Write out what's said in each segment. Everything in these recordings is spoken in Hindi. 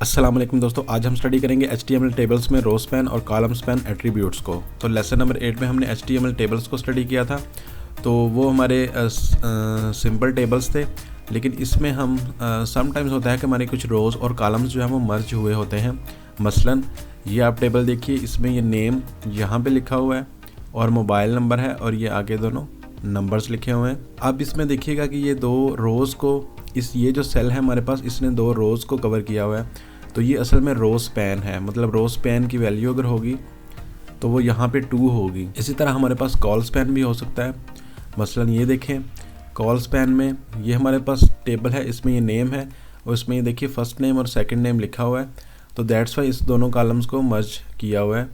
अस्सलाम वालेकुम दोस्तों, आज हम स्टडी करेंगे HTML टेबल्स में रो स्पैन और कॉलम स्पैन एट्रीब्यूट्स को। तो लेसन नंबर 8 में हमने HTML टेबल्स को स्टडी किया था। तो वो हमारे सिंपल टेबल्स थे, लेकिन इसमें हम समटाइम्स होता है कि हमारे कुछ रोज़ और कॉलम्स जो है वो मर्ज हुए होते हैं। मसलन ये आप टेबल देखिए, इसमें ये नेम यहाँ पे लिखा हुआ है और मोबाइल नंबर है और ये आगे दोनों नंबर्स लिखे हुए हैं। अब इसमें देखिएगा कि ये दो रोज़ को ये जो सेल है हमारे पास, इसने दो रोज़ को कवर किया हुआ है। तो ये असल में रो स्पैन है, मतलब रो स्पैन की वैल्यू अगर होगी तो वो यहाँ पे 2 होगी। इसी तरह हमारे पास कॉल स्पैन भी हो सकता है। मसलन ये देखें, कॉल स्पैन में ये हमारे पास टेबल है, इसमें ये नेम है और इसमें ये देखिए फर्स्ट नेम और सेकंड नेम लिखा हुआ है। तो दैट्स वाई इस दोनों कॉलम्स को मर्ज किया हुआ है।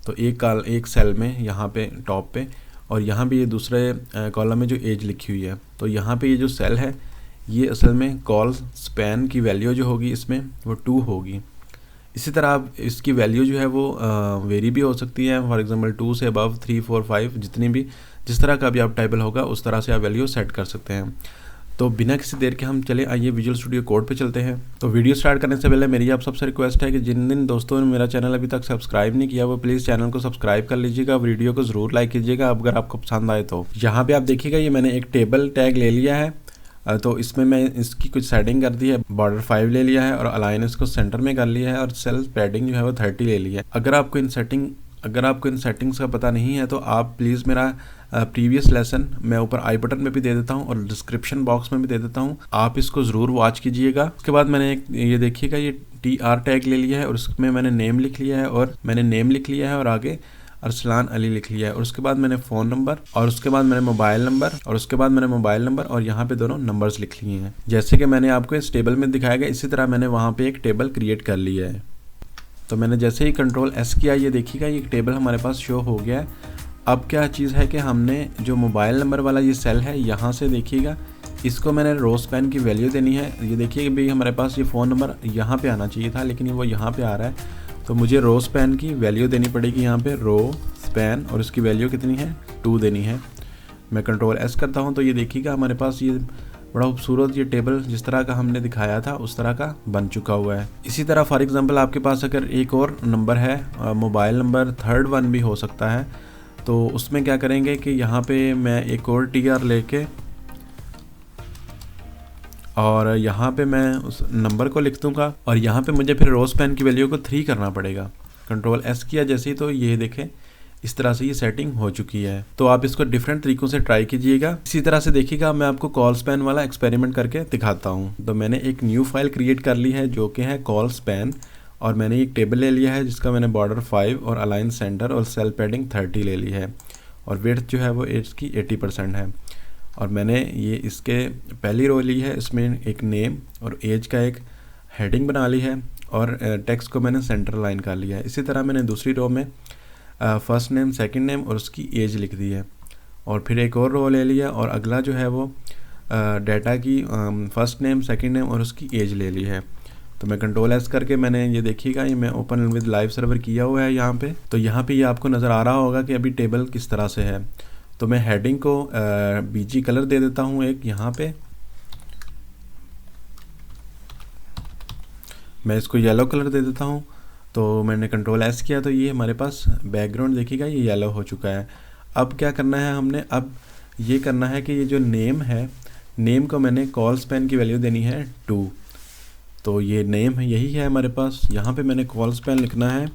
तो एक सेल में यहाँ पे टॉप पे और यहाँ पे ये दूसरे कॉलम में जो एज लिखी हुई है। तो यहाँ पे ये जो सेल है ये असल में कॉल स्पैन की वैल्यू जो होगी इसमें वो 2 होगी। इसी तरह आप इसकी वैल्यू जो है वो वेरी भी हो सकती है। फॉर एग्जांपल 2 से अबव 3, 4, 5 जितनी भी जिस तरह का भी आप टेबल होगा उस तरह से आप वैल्यू सेट कर सकते हैं। तो बिना किसी देर के हम चले आइए विजुअल स्टूडियो कोड पे चलते हैं। तो वीडियो स्टार्ट करने से पहले मेरी आप सबसे रिक्वेस्ट है कि जिन दोस्तों ने मेरा चैनल अभी तक सब्सक्राइब नहीं किया वो प्लीज़ चैनल को सब्सक्राइब कर लीजिएगा, वीडियो को ज़रूर लाइक कीजिएगा अगर आपको पसंद आए तो। यहाँ पे आप देखिएगा ये मैंने एक टेबल टैग ले लिया है। तो इसमें मैं इसकी कुछ सेटिंग कर दी है, बॉर्डर 5 ले लिया है और अलाइन इसको सेंटर में कर लिया है और सेल पैडिंग जो है वो 30 ले लिया है। अगर आपको इन सेटिंग्स का पता नहीं है तो आप प्लीज़ मेरा प्रीवियस लेसन मैं ऊपर आई बटन में भी दे देता हूँ और डिस्क्रिप्शन बॉक्स में भी दे देता हूँ, आप इसको ज़रूर वॉच कीजिएगा। उसके बाद मैंने ये देखिएगा ये TR टैग ले लिया है और उसमें मैंने नेम लिख लिया है और आगे अरसलान अली लिख लिया है और उसके बाद मैंने फ़ोन नंबर और उसके बाद मैंने मोबाइल नंबर और यहाँ पे दोनों नंबर्स लिख लिए हैं। जैसे कि मैंने आपको इस टेबल में दिखाया गया, इसी तरह मैंने वहाँ पे एक टेबल क्रिएट कर लिया है। तो मैंने जैसे ही कंट्रोल S किया, ये देखिएगा ये टेबल हमारे पास शो हो गया है। अब क्या चीज़ है कि हमने जो मोबाइल नंबर वाला ये सेल है, यहाँ से देखिएगा इसको मैंने रो स्पैन की वैल्यू देनी है। ये देखिए कि भाई हमारे पास ये फ़ोन नंबर यहाँ पे आना चाहिए था, लेकिन वो यहाँ पे आ रहा है। तो मुझे रो स्पैन की वैल्यू देनी पड़ेगी यहाँ पे, रो स्पैन, और इसकी वैल्यू कितनी है 2 देनी है। मैं कंट्रोल S करता हूँ तो ये देखिएगा हमारे पास ये बड़ा खूबसूरत ये टेबल जिस तरह का हमने दिखाया था उस तरह का बन चुका हुआ है। इसी तरह फॉर एग्जांपल आपके पास अगर एक और नंबर है, मोबाइल नंबर 3rd वन भी हो सकता है, तो उसमें क्या करेंगे कि यहाँ पे मैं एक और TR लेके और यहाँ पे मैं उस नंबर को लिख दूँगा और यहाँ पे मुझे फिर रो स्पैन की वैल्यू को 3 करना पड़ेगा। कंट्रोल S किया जैसे ही, तो ये देखें इस तरह से ये सेटिंग हो चुकी है। तो आप इसको डिफरेंट तरीकों से ट्राई कीजिएगा। इसी तरह से देखिएगा मैं आपको कॉल स्पैन वाला एक्सपेरिमेंट करके दिखाता हूँ। तो मैंने एक न्यू फाइल क्रिएट कर ली है जो कि है कॉल स्पैन, और मैंने एक टेबल ले लिया है जिसका मैंने बॉर्डर 5 और अलाइन सेंटर और सेल पैडिंग 30 ले ली है और विड्थ जो है वो इसकी 80% है। और मैंने ये इसके पहली रो ली है, इसमें एक नेम और एज का एक हेडिंग बना ली है और टेक्स्ट को मैंने सेंटर लाइन कर लिया है। इसी तरह मैंने दूसरी रो में फर्स्ट नेम, सेकंड नेम और उसकी एज लिख दी है और फिर एक और रो ले लिया और अगला जो है वो डाटा की फर्स्ट नेम, सेकंड नेम और उसकी एज ले ली है। तो मैं कंट्रोल S करके मैंने ये देखिएगा ये मैं ओपन विद लाइव सर्वर किया हुआ है यहाँ पे। तो यहाँ पे ये आपको नज़र आ रहा होगा कि अभी टेबल किस तरह से है। तो मैं हेडिंग को BG कलर दे देता हूँ एक, यहाँ पे मैं इसको येलो कलर दे देता हूँ। तो मैंने कंट्रोल S किया तो ये हमारे पास बैकग्राउंड देखिएगा ये येलो हो चुका है। अब क्या करना है हमने, अब ये करना है कि ये जो नेम है, नेम को मैंने कॉल स्पैन की वैल्यू देनी है 2। तो ये नेम है, यही है हमारे पास। यहाँ पे मैंने कॉल स्पैन लिखना है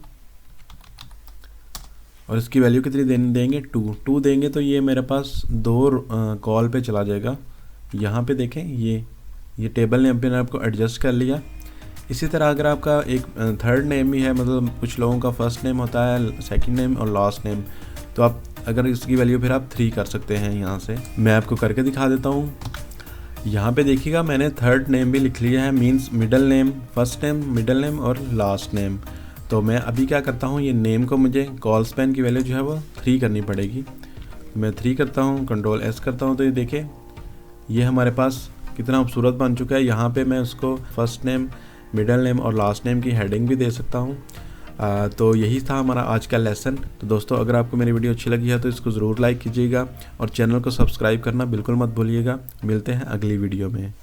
और इसकी वैल्यू कितनी देंगे 2 देंगे तो ये मेरे पास 2 कॉल पे चला जाएगा। यहाँ पे देखें ये टेबल ने अपने आप को एडजस्ट कर लिया। इसी तरह अगर आपका एक 3rd नेम भी है, मतलब कुछ लोगों का फर्स्ट नेम होता है, सेकंड नेम और लास्ट नेम, तो आप अगर इसकी वैल्यू फिर आप 3 कर सकते हैं। यहाँ से मैं आपको करके दिखा देता हूँ। यहाँ पे देखिएगा मैंने 3rd नेम भी लिख लिया है, means middle name, first name, middle name और लास्ट नेम। तो मैं अभी क्या करता हूँ, ये नेम को मुझे कॉल स्पैन की वैल्यू जो है वो 3 करनी पड़ेगी। मैं 3 करता हूँ, कंट्रोल S करता हूँ तो ये देखें ये हमारे पास कितना खूबसूरत बन चुका है। यहाँ पे मैं उसको फर्स्ट नेम, मिडल नेम और लास्ट नेम की हेडिंग भी दे सकता हूँ। तो यही था हमारा आज का लेसन। तो दोस्तों अगर आपको मेरी वीडियो अच्छी लगी है तो इसको ज़रूर लाइक कीजिएगा और चैनल को सब्सक्राइब करना बिल्कुल मत भूलिएगा। मिलते हैं अगली वीडियो में।